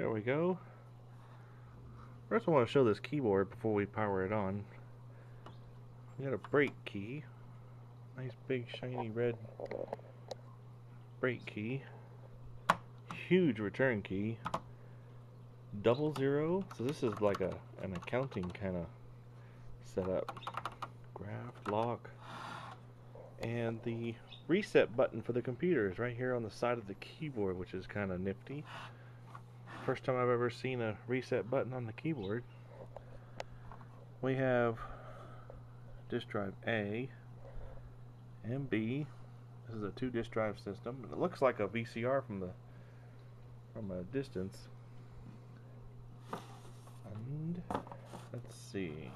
There we go. First I want to show this keyboard before we power it on. We got a brake key. Nice big shiny red brake key. Huge return key. 00. So this is like an accounting kind of setup. Graph, lock. And the reset button for the computer is right here on the side of the keyboard, which is kind of nifty. First time I've ever seen a reset button on the keyboard. We have disk drive A and B. This is a 2 disk drive system. It looks like a VCR from a distance. And let's see.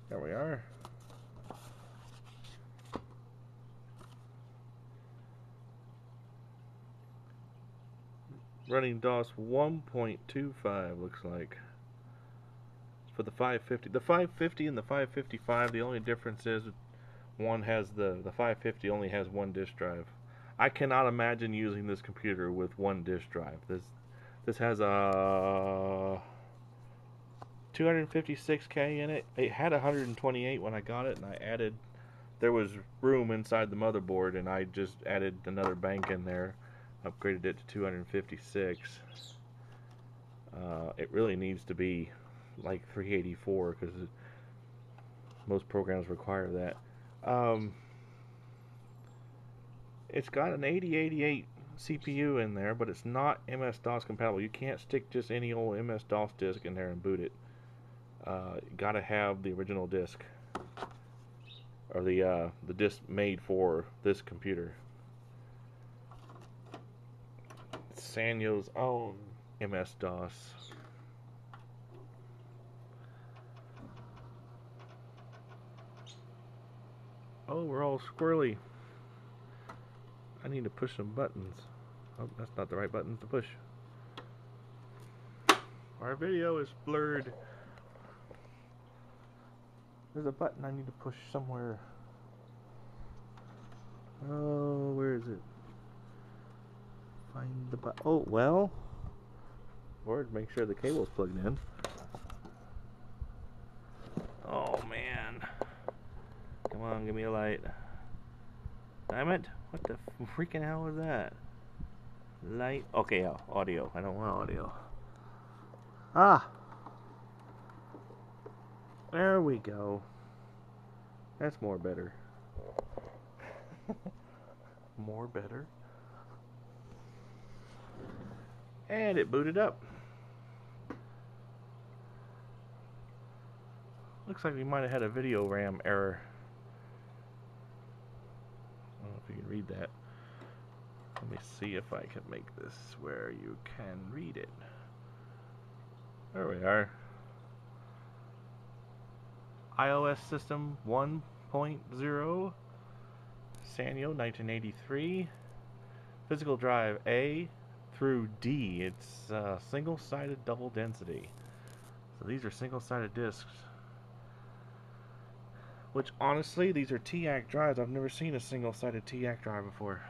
There we are. Running DOS 1.25 looks like. For the 550. The 550 and the 555, the only difference is one has the 550 only has 1 disk drive. I cannot imagine using this computer with 1 disk drive. This has a 256K in it. It had 128 when I got it, and I added, there was room inside the motherboard, and I just added another bank in there. Upgraded it to 256. It really needs to be like 384 because most programs require that. It's got an 8088 CPU in there, but it's not MS-DOS compatible. You can't stick just any old MS-DOS disk in there and boot it. You gotta have the original disk, or the disk made for this computer. Sanyo's own MS-DOS. Oh, we're all squirrely. I need to push some buttons. Oh, that's not the right buttons to push. Our video is blurred. There's a button I need to push somewhere. Oh, where is it? Find the button. Oh, well. Or make sure the cable's plugged in. Oh, man. Come on, give me a light. Damn it. What the freaking hell was that? Light. Okay, audio. I don't want audio. Ah. There we go. That's more better. More better. And it booted up. Looks like we might have had a video RAM error. I don't know if you can read that. Let me see if I can make this where you can read it. There we are. iOS system 1.0. Sanyo 1983. Physical drive A through D. It's single-sided double density. So these are single-sided discs. Which honestly, these are TAC drives. I've never seen a single-sided TAC drive before.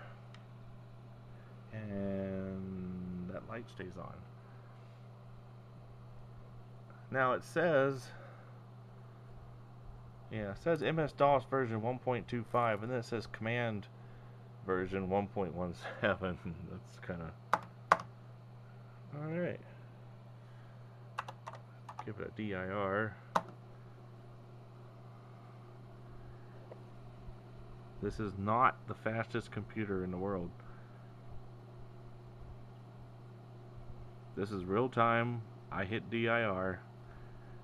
And that light stays on. Now it says, yeah, it says MS-DOS version 1.25, and then it says command version 1.17. That's kind of... Alright. Give it a DIR. This is not the fastest computer in the world. This is real time. I hit DIR,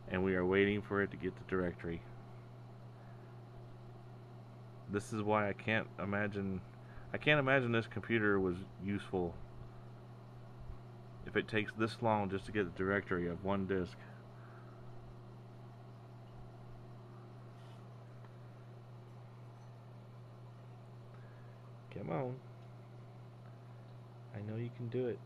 and we are waiting for it to get the directory. This is why I can't imagine this computer was useful if it takes this long just to get the directory of 1 disk. Come on. I know you can do it.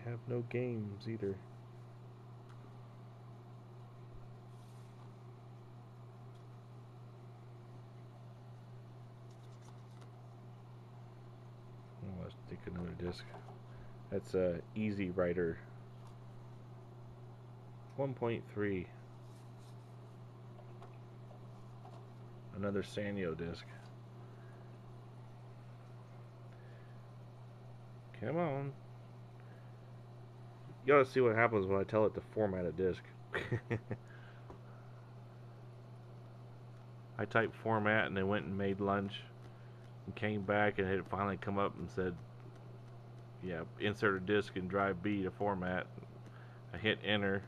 have no games either. Oh, let's take another disc. That's a Easy Writer 1.3. Another Sanyo disc. Come on. You gotta see what happens when I tell it to format a disc. I typed format and then went and made lunch and came back and it finally come up and said, yeah, insert a disc in drive B to format. I hit enter,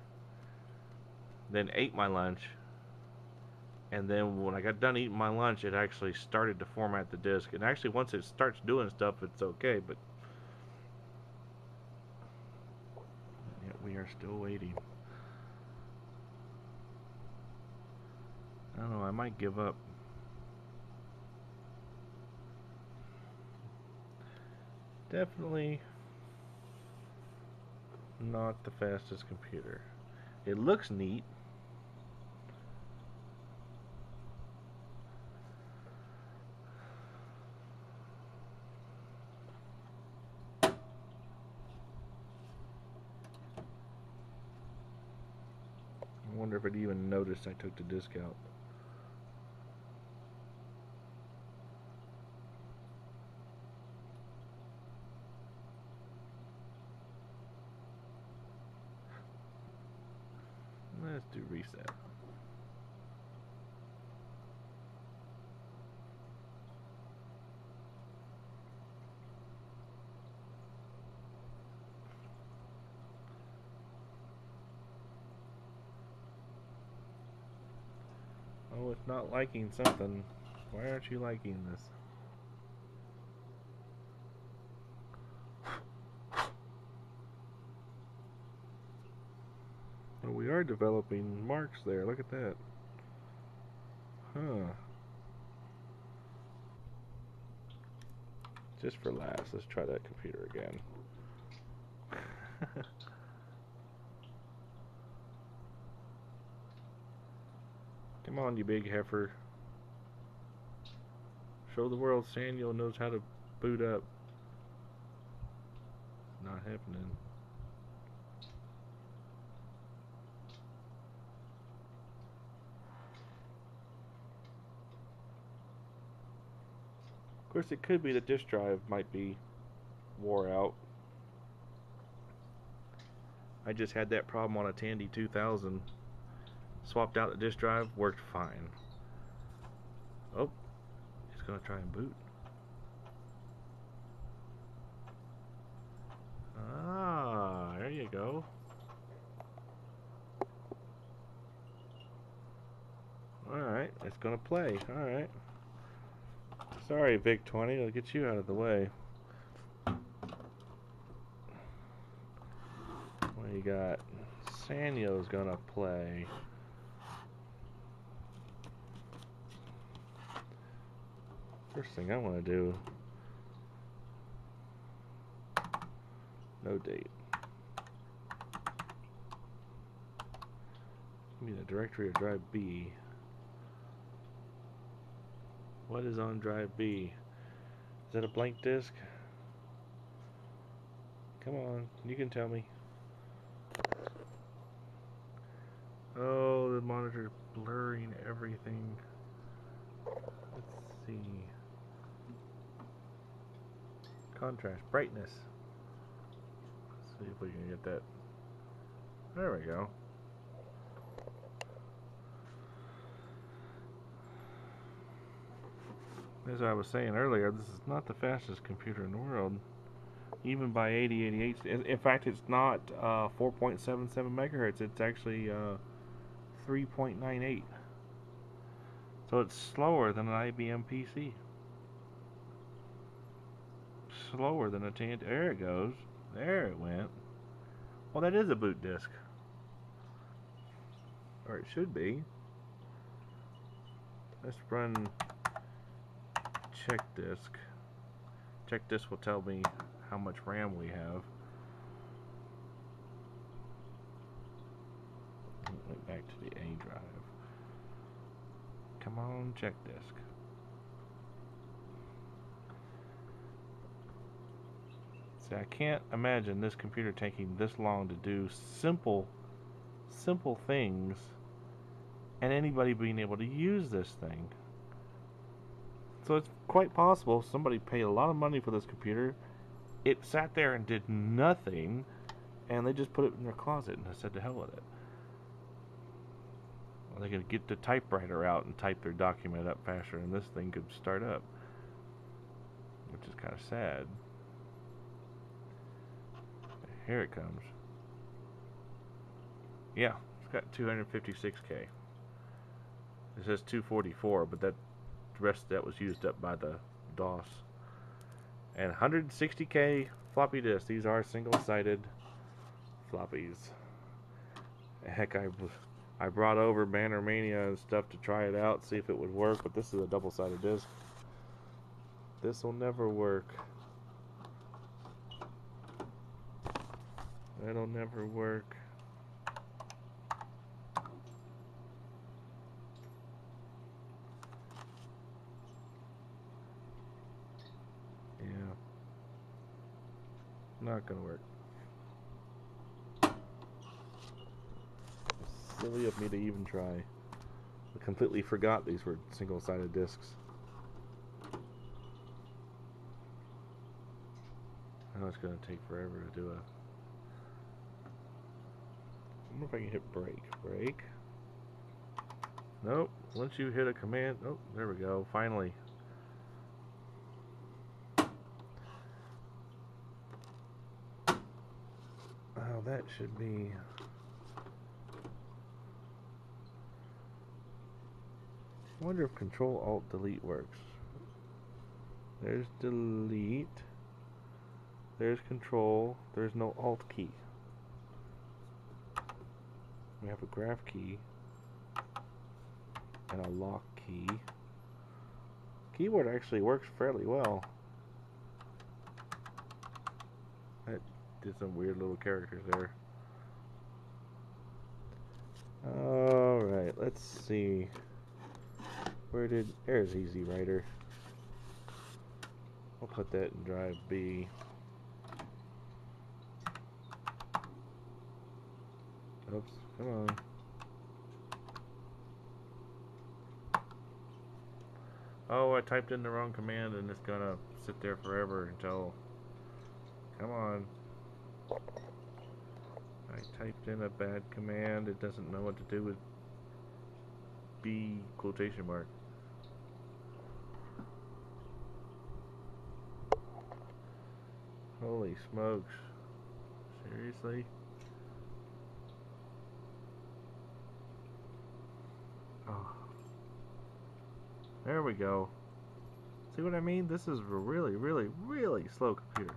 then ate my lunch, and then when I got done eating my lunch, it actually started to format the disc. And actually, once it starts doing stuff, it's okay, but yeah, we are still waiting. I don't know, I might give up. Definitely not the fastest computer. It looks neat. I wonder if it even noticed I took the disc out. Let's do reset. Oh, it's not liking something. Why aren't you liking this? Oh, we are developing marks there. Look at that. Huh. Just for laughs, let's try that computer again. Come on, you big heifer. Show the world Sanyo knows how to boot up. Not happening. Of course, it could be the disk drive might be wore out. I just had that problem on a Tandy 2000. Swapped out the disk drive, worked fine. Oh, it's gonna try and boot. Ah, there you go. Alright, it's gonna play. Alright. Sorry, Vic 20, I'll get you out of the way. What do you got? Sanyo's gonna play. First thing I want to do. No date. Give me the directory of drive B. What is on drive B? Is that a blank disk? Come on, you can tell me. Oh, the monitor's blurring everything. Let's see. Contrast, brightness. Let's see if we can get that. There we go. As I was saying earlier, this is not the fastest computer in the world, even by 8088. In fact, it's not 4.77 megahertz. It's actually 3.98. So it's slower than an IBM PC. Slower than a Tandy. There it goes. There it went. Well, that is a boot disk, or it should be. Let's run check disk. Check disk will tell me how much RAM we have. back to the A drive. Come on, check disk. See, I can't imagine this computer taking this long to do simple things and anybody being able to use this thing. So it's quite possible somebody paid a lot of money for this computer. It sat there and did nothing, and they just put it in their closet and said to hell with it. Well, they could get the typewriter out and type their document up faster, and this thing could start up, which is kind of sad. Here it comes. Yeah, it's got 256K. It says 244, but the rest of that was used up by the DOS. And 160K floppy disks. These are single-sided floppies. Heck, I brought over Banner Mania and stuff to try it out, see if it would work, but this is a double-sided disc. This will never work. That'll never work. Not gonna work. It's silly of me to even try. I completely forgot these were single-sided discs. I know it's gonna take forever to do a... I wonder if I can hit break. Break. Nope. Once you hit a command... Oh, there we go. Finally. Oh, that should be... I wonder if Control-Alt-Delete works. There's delete. There's Control. There's no Alt key. We have a graph key and a lock key. Keyboard actually works fairly well. That did some weird little characters there. Alright, let's see. There's Easy Writer. I'll put that in drive B. Oops, come on. Oh, I typed in the wrong command and it's gonna sit there forever until... Come on. I typed in a bad command. It doesn't know what to do with B quotation mark. Holy smokes. Seriously? Oh. There we go. See what I mean? This is a really, really, really slow computer.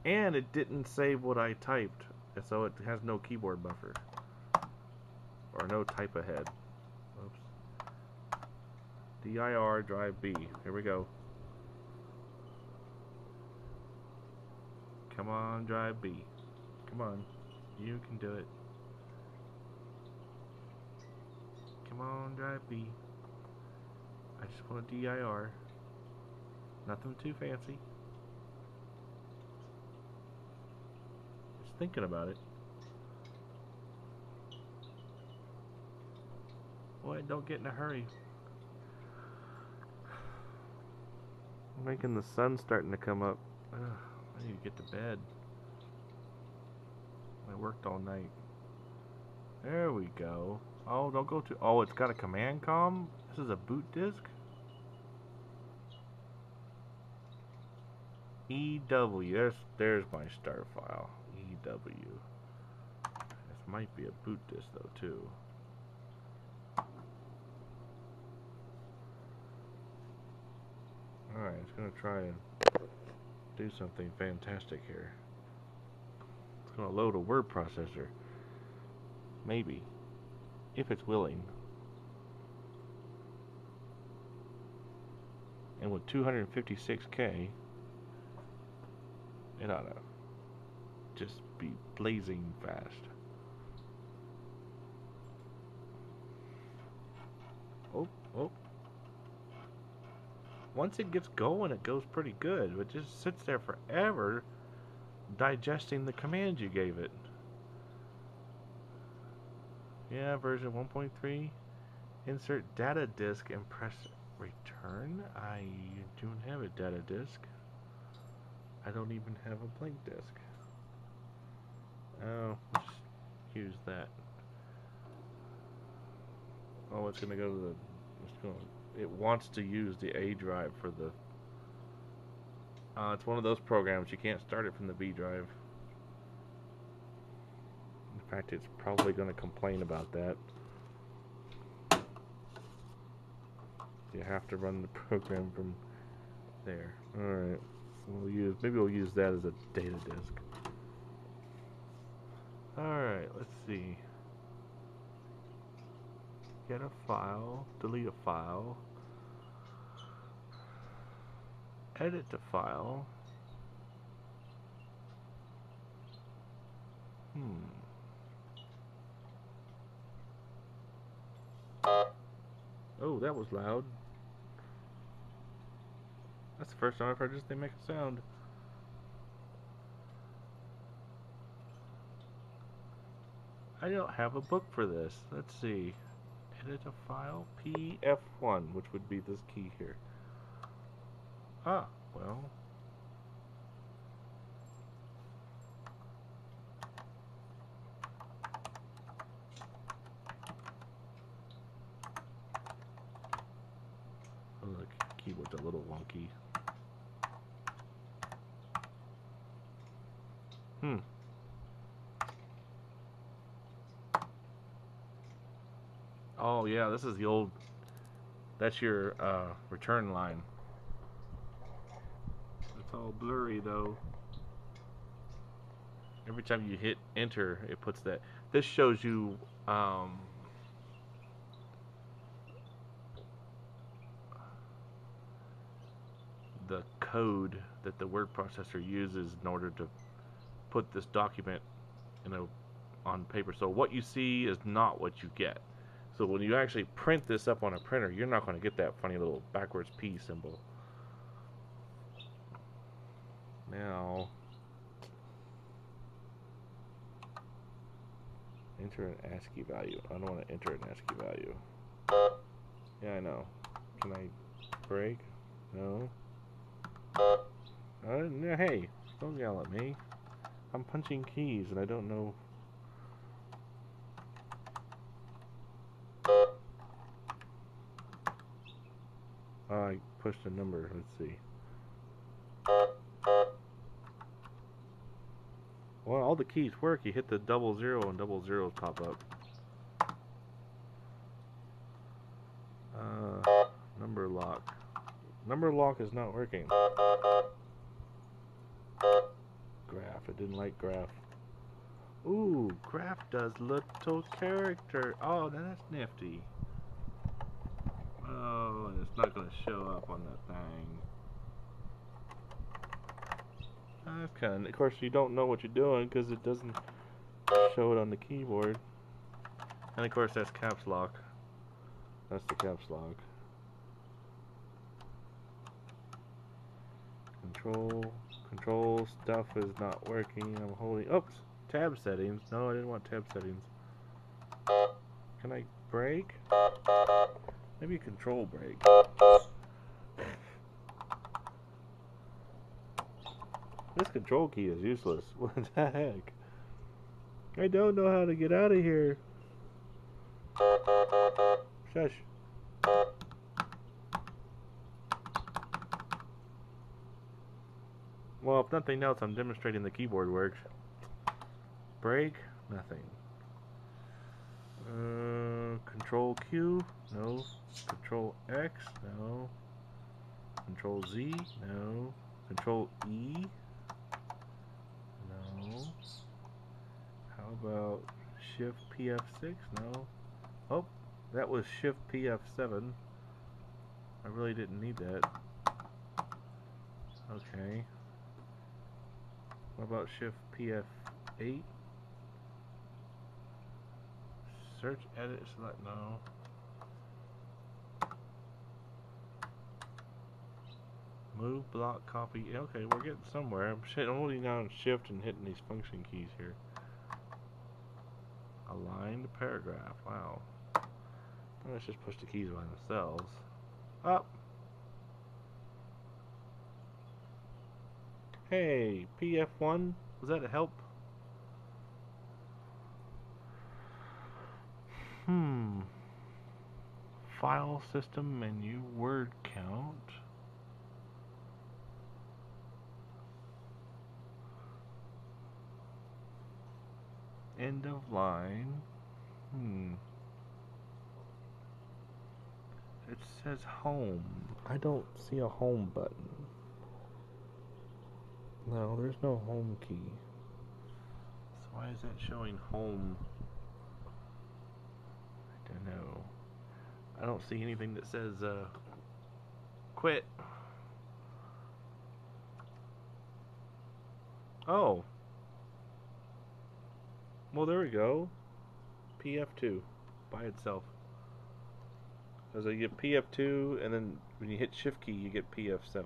And it didn't save what I typed, so it has no keyboard buffer. Or no type ahead. Oops. dir drive B. Here we go. Come on, drive B. Come on. You can do it. Come on, drive B. I just want a dir. Nothing too fancy. Just thinking about it. Boy, don't get in a hurry. I'm making the sun starting to come up. Ugh. I need to get to bed. I worked all night. There we go. Oh, don't go to... Oh, it's got a command com? This is a boot disk? EW. There's my start file. EW. This might be a boot disk, though, too. Alright, it's going to try and do something fantastic here. It's going to load a word processor. Maybe. If it's willing. And with 256K, it ought to just be blazing fast. Oh, once it gets going, it goes pretty good. It just sits there forever digesting the commands you gave it. Yeah, version 1.3. Insert data disk and press return. I don't have a data disk. I don't even have a blank disk. Oh, let's use that. Oh, it's gonna go to the. It wants to use the A drive for the. It's one of those programs you can't start it from the B drive. In fact, it's probably gonna complain about that. You have to run the program from there. All right. Maybe we'll use that as a data disk. Alright, let's see. Get a file, delete a file, edit the file. Oh, that was loud. That's the first time I've heard this thing make a sound. I don't have a book for this. Let's see. Edit a file. PF1, which would be this key here. Ah, well. Oh, the keyboard's a little wonky. Oh, yeah, this is the old... That's your return line. It's all blurry, though. Every time you hit enter, it puts that. This shows you the code that the word processor uses in order to put this document on paper. So what you see is not what you get. So when you actually print this up on a printer, you're not going to get that funny little backwards P symbol. Now, enter an ASCII value. I don't want to enter an ASCII value. Yeah, I know. Can I break? No. Hey, don't yell at me. I'm punching keys and I don't know. I pushed a number. Let's see. Well, all the keys work. You hit the 00 and 00s pop up. Number lock. Number lock is not working. Graph. It didn't like graph. Ooh, graph does little character. Oh, that's nifty. Oh, and it's not going to show up on that thing. That's kind of course, you don't know what you're doing because it doesn't show it on the keyboard. And of course, that's caps lock. That's the caps lock. Control stuff is not working. I'm holding. Oops, tab settings. No, I didn't want tab settings. Can I break? Maybe control break. This control key is useless. What the heck? I don't know how to get out of here. Shush. Well, if nothing else, I'm demonstrating the keyboard works. Break? Nothing. Control Q? No. Control X? No. Control Z? No. Control E? No. How about Shift PF6? No. Oh, that was Shift PF7. I really didn't need that. Okay. What about Shift PF8? Search, edit, select, no. Move, block, copy. Okay, we're getting somewhere. I'm holding down shift and hitting these function keys here. Align the paragraph. Wow. Let's just push the keys by themselves. Up. Hey, PF1. Was that a help? File system menu, word count. End of line. It says home. I don't see a home button. No, there's no home key. So why is that showing home? I don't know. I don't see anything that says quit. Oh. Well, there we go. PF2 by itself. So you get PF2, and then when you hit shift key, you get PF7.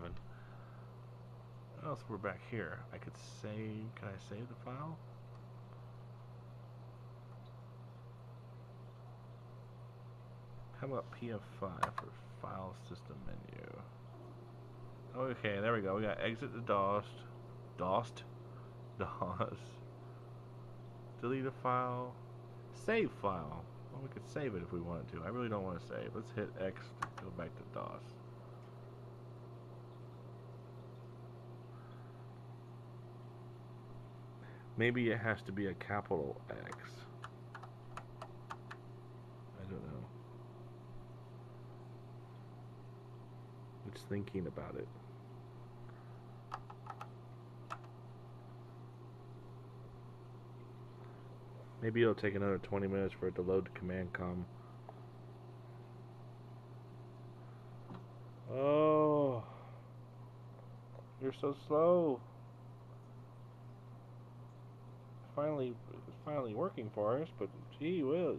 What else? We're back here. I could save. Can I save the file? How about PF5 for file system menu? Okay, there we go. We got exit the DOS. Delete a file. Save file. Well, we could save it if we wanted to. I really don't want to save. Let's hit X to go back to DOS. Maybe it has to be a capital X. I don't know. I'm just thinking about it. Maybe it'll take another 20 minutes for it to load the command com. Oh, you're so slow. It's finally working for us, but gee whiz.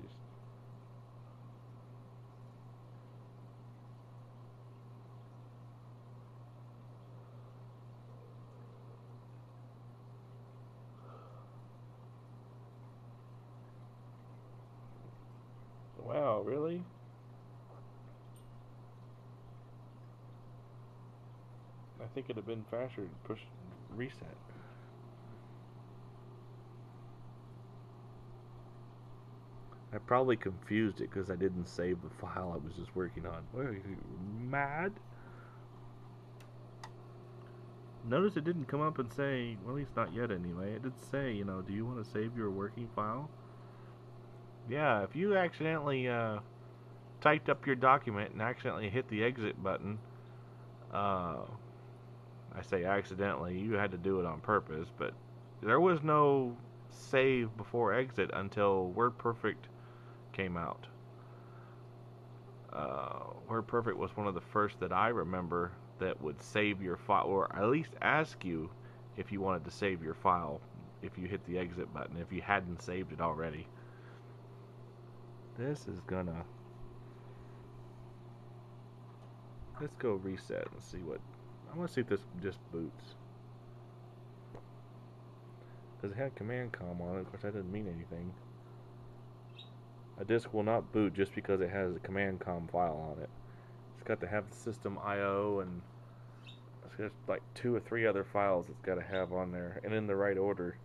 Wow, really? I think it'd have been faster to push reset. I probably confused it because I didn't save the file I was just working on. What, are you mad? Notice it didn't come up and say, well, at least not yet anyway. It did say, you know, do you want to save your working file? Yeah, if you accidentally typed up your document and accidentally hit the exit button, I say accidentally, you had to do it on purpose, but there was no save before exit until WordPerfect came out. WordPerfect was one of the first that I remember that would save your file, or at least ask you if you wanted to save your file if you hit the exit button, if you hadn't saved it already. This is gonna... Let's go reset and see what... I want to see if this just boots. Because it had command com on it. Of course, that doesn't mean anything. A disk will not boot just because it has a command com file on it. It's got to have the system I/O, and it's got like 2 or 3 other files it's got to have on there, and in the right order.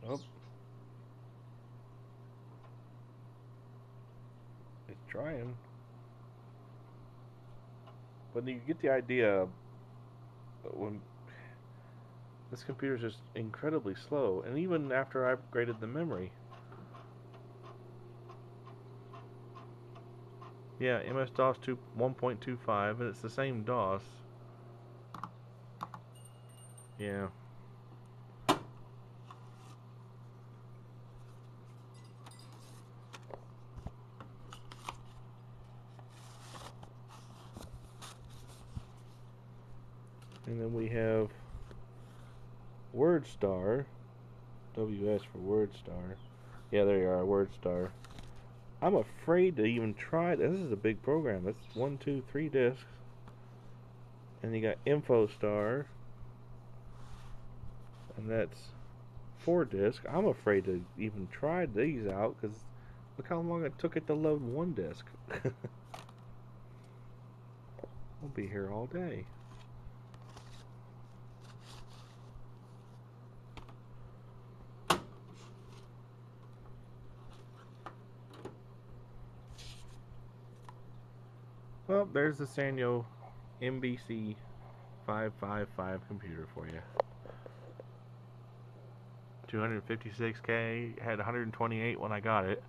Oh. It's trying. But you get the idea, when this computer is just incredibly slow, and even after I upgraded the memory. Yeah, MS-DOS 1.25, and it's the same DOS. Yeah. And then we have WordStar, WS for WordStar. Yeah, there you are, WordStar. I'm afraid to even try. This is a big program. That's 1, 2, 3 discs. And you got InfoStar. And that's 4 discs. I'm afraid to even try these out because look how long it took it to load 1 disc. We'll be here all day. Well, there's the Sanyo MBC 555 computer for you. 256K, had 128 when I got it.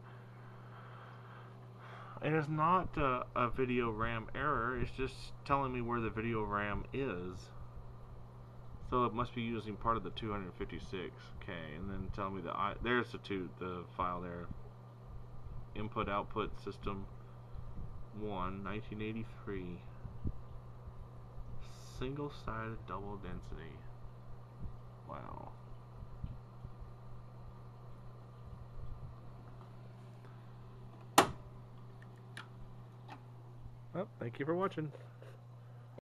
It is not a video RAM error, it's just telling me where the video RAM is. So it must be using part of the 256K, and then telling me there's the file there. Input output system 1, 1983. Single-sided double density. Wow. Well, thank you for watching.